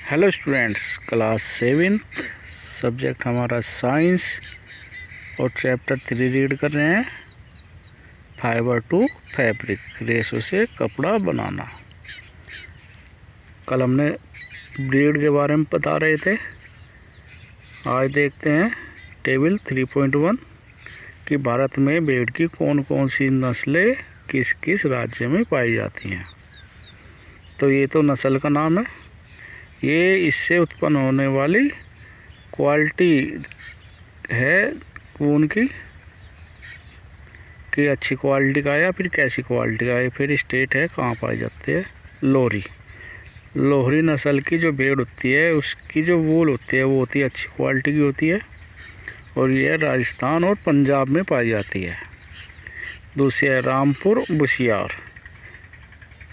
Hello students, class 7 subject हमारा science और chapter 3 read कर रहे हैं। फाइबर टू फैब्रिक, रेशों से कपड़ा बनाना। कल हमने ब्रीड के बारे में बता रहे थे। आज देखते हैं टेबल 3.1 कि भारत में भेड़ की कौन कौन सी नस्लें किस किस राज्य में पाई जाती हैं। तो ये तो नस्ल का नाम है। ये इससे उत्पन्न होने वाली क्वालिटी है ऊन की कि अच्छी क्वालिटी का या फिर कैसी क्वालिटी का है। फिर स्टेट है कहाँ पाई जाती है। लोहरी नस्ल की जो भेड़ होती है उसकी जो वूल होती है वो होती है अच्छी क्वालिटी की होती है और यह राजस्थान और पंजाब में पाई जाती है। दूसरी है रामपुर बुशियार,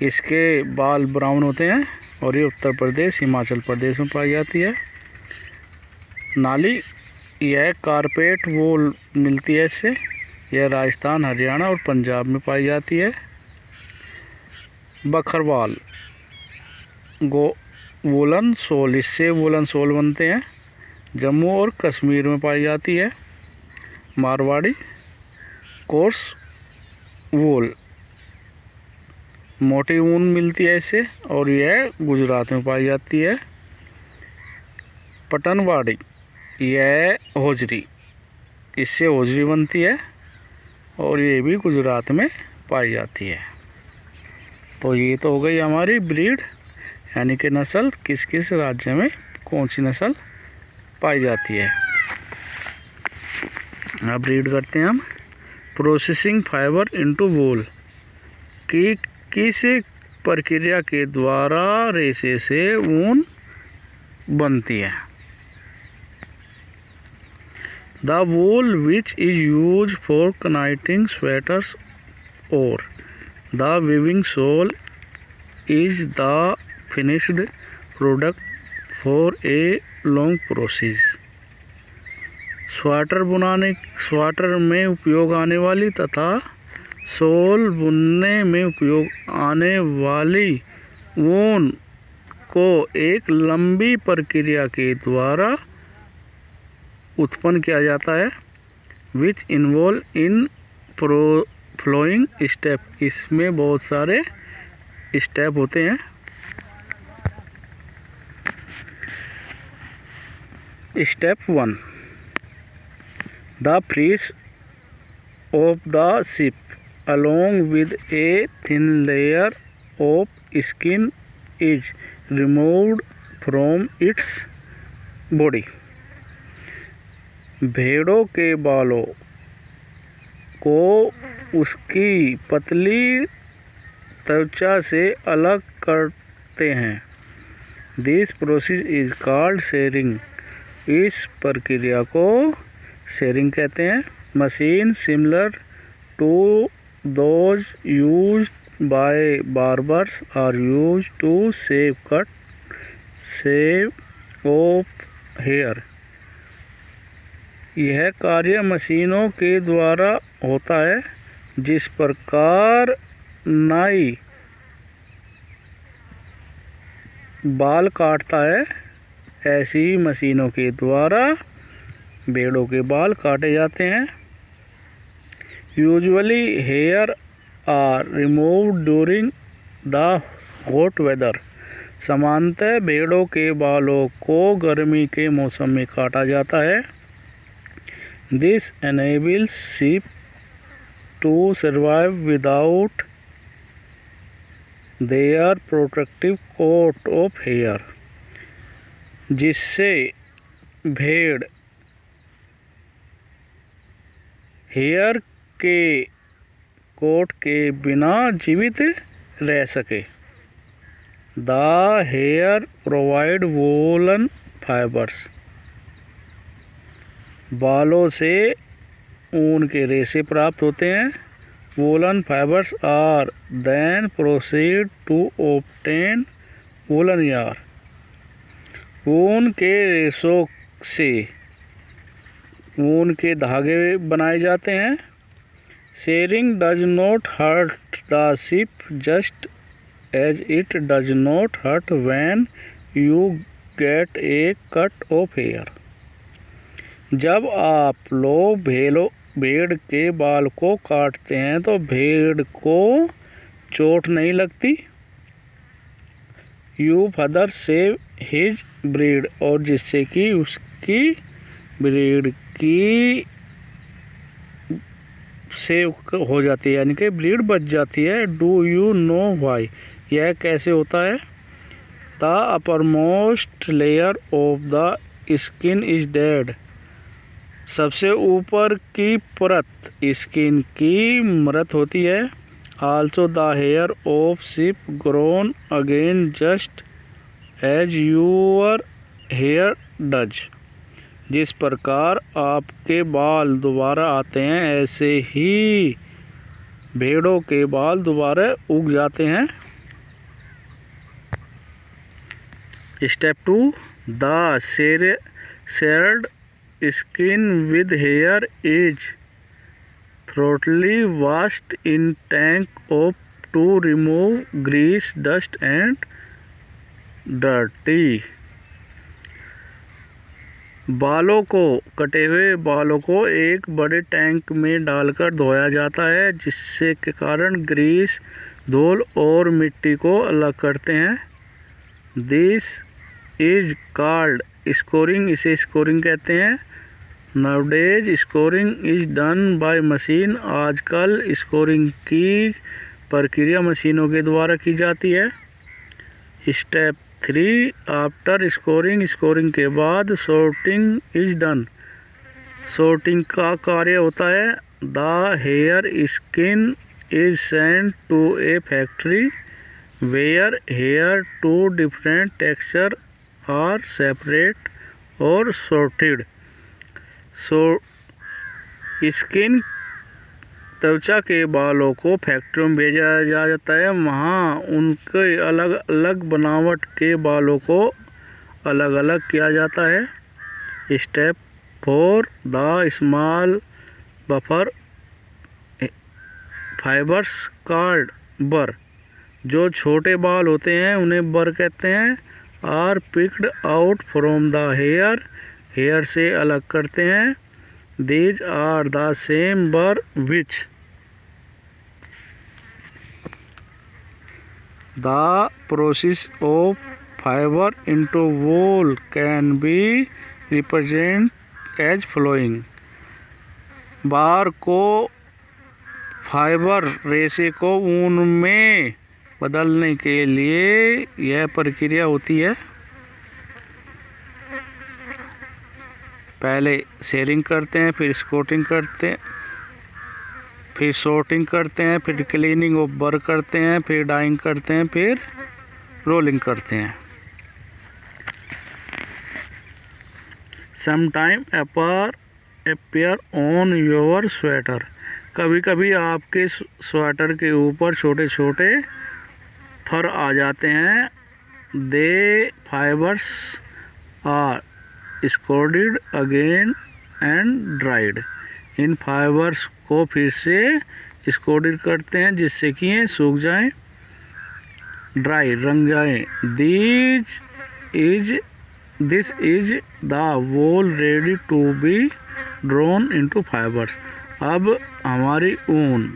इसके बाल ब्राउन होते हैं और ये उत्तर प्रदेश हिमाचल प्रदेश में पाई जाती है। नाली, यह कारपेट वूल मिलती है इससे, यह राजस्थान हरियाणा और पंजाब में पाई जाती है। बखरवाल वूलन सोल, इससे वूलन सोल बनते हैं, जम्मू और कश्मीर में पाई जाती है। मारवाड़ी कोर्स वूल, मोटी ऊन मिलती है इससे और यह गुजरात में पाई जाती है। पटनवाड़ी, यह होजरी, इससे होजरी बनती है और ये भी गुजरात में पाई जाती है। तो ये तो हो गई हमारी ब्रीड, यानी कि नस्ल किस किस राज्य में कौन सी नस्ल पाई जाती है। अब रीड करते हैं हम। प्रोसेसिंग फाइबर इनटू वूल, कि किस प्रक्रिया के द्वारा रेशे से ऊन बनती है। The wool which is use for knitting sweaters और the weaving sole is the finished product for a long process. Sweater में उपयोग आने वाली तथा सोल बुनने में उपयोग आने वाली ऊन को एक लंबी प्रक्रिया के द्वारा उत्पन्न किया जाता है। Which involve in flowing step, इसमें बहुत सारे स्टेप होते हैं। Step 1, the fleece of the ship along with a thin layer of skin is removed from its body। भेड़ों के बालों को उसकी पतली त्वचा से अलग करते हैं। This process is called shearing, इस प्रक्रिया को शेयरिंग कहते हैं। Machine similar to those used by barbers are used to shave off hair। यह कार्य मशीनों के द्वारा होता है। जिस प्रकार नाई बाल काटता है, ऐसी मशीनों के द्वारा भेड़ों के बाल काटे जाते हैं। Usually hair are removed during the hot weather। सामान्यतः भेड़ों के बालों को गर्मी के मौसम में काटा जाता है। This enables sheep to survive without their protective coat of hair। जिससे भेड़ हेयर के कोट के बिना जीवित रह सके। The hair provide woollen fibres, बालों से ऊन के रेशे प्राप्त होते हैं। Woollen fibres are then proceed to obtain woollen yarn, ऊन के रेशों से ऊन के धागे बनाए जाते हैं। Shearing does not hurt the sheep just as it does not hurt when you get a cut of hair. जब आप लोग भेड़ के बाल को काटते हैं तो भेड़ को चोट नहीं लगती। You father save his breed, और जिससे कि उसकी ब्रीड की सेव हो जाती है, यानी कि ब्रीड बच जाती है। डू यू नो वाई, यह कैसे होता है? The uppermost layer of the skin is dead, सबसे ऊपर की परत स्किन की मृत होती है। Also the hair of ship grown again just as your hair does, जिस प्रकार आपके बाल दोबारा आते हैं ऐसे ही भेड़ों के बाल दोबारा उग जाते हैं। Step 2, the shared skin with here is thoroughly washed in tank of to remove grease, dust and dirty। बालों को, कटे हुए बालों को एक बड़े टैंक में डालकर धोया जाता है, जिससे के कारण ग्रीस, धूल और मिट्टी को अलग करते हैं। दिस इज कॉल्ड स्कोरिंग, इसे स्कोरिंग कहते हैं। Nowadays scoring is done by machine, आजकल स्कोरिंग की प्रक्रिया मशीनों के द्वारा की जाती है। स्टेप 3, आफ्टर स्कोरिंग, स्कोरिंग के बाद सॉर्टिंग इज डन, सॉर्टिंग का कार्य होता है। The hair skin is sent to a factory where hair to different texture are separate और सॉर्टेड। स्किन, त्वचा के बालों को फैक्ट्रियों में भेजा जाता है, वहाँ उनके अलग अलग बनावट के बालों को अलग अलग किया जाता है। Step 4, the small buffer fibres called बर, जो छोटे बाल होते हैं उन्हें बर कहते हैं। Are picked out from the hair, hair से अलग करते हैं। These are the same burr which the process of fibre into wool can be represent as flowing. बार को, फाइबर रेशे को ऊन में बदलने के लिए यह प्रक्रिया होती है। पहले शेयरिंग करते हैं, फिर स्कोटिंग करते हैं, फिर सॉर्टिंग करते हैं, फिर क्लीनिंग ऑफ बर करते हैं, फिर डाइंग करते हैं, फिर रोलिंग करते हैं। Sometime appear on your sweater, कभी कभी आपके स्वेटर के ऊपर छोटे छोटे फर आ जाते हैं। The fibres are scoured again and dried, इन फाइबर्स को फिर से स्कोर्डेड करते हैं जिससे कि ये सूख जाएं, ड्राई, रंग जाएं। This is the wool ready to be drawn into fibres. अब हमारी ऊन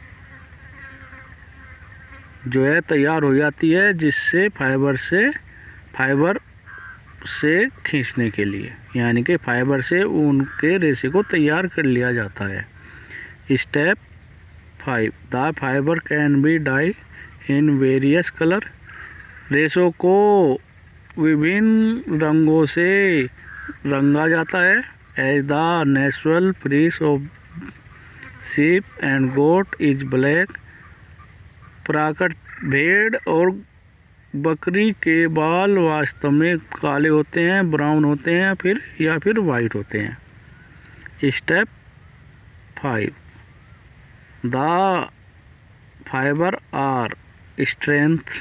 जो है तैयार हो जाती है, जिससे फाइबर से खींचने के लिए, यानी कि फाइबर से ऊन के रेशे को तैयार कर लिया जाता है। Step 5, the fibre can be dyed in various colour, रेशों को विभिन्न रंगों से रंगा जाता है। As the natural fridge of sheep and goat is black, प्राकृतिक भेड़ और बकरी के बाल वास्तव में काले होते हैं, ब्राउन होते हैं, फिर वाइट होते हैं। Step 5, the fibre are strength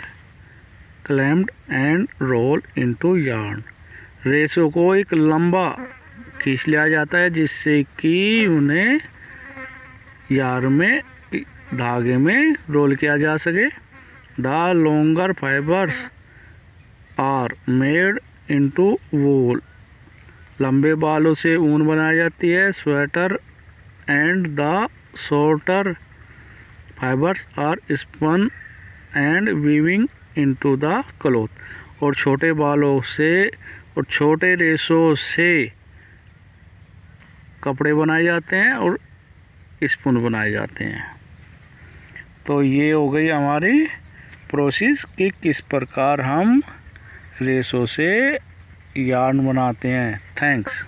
clamped and roll into yarn, रेशों को एक लंबा खींच लिया जाता है जिससे कि उन्हें यार्न में, धागे में रोल किया जा सके। The longer fibres are made into wool. लंबे बालों से ऊन बनाई जाती है। Sweater and the shorter fibres are spun and weaving into the cloth. और छोटे बालों से और छोटे रेशों से कपड़े बनाए जाते हैं और स्पून बनाए जाते हैं। तो ये हो गई हमारी प्रोसेस कि किस प्रकार हम रेशों से यार्न बनाते हैं। थैंक्स।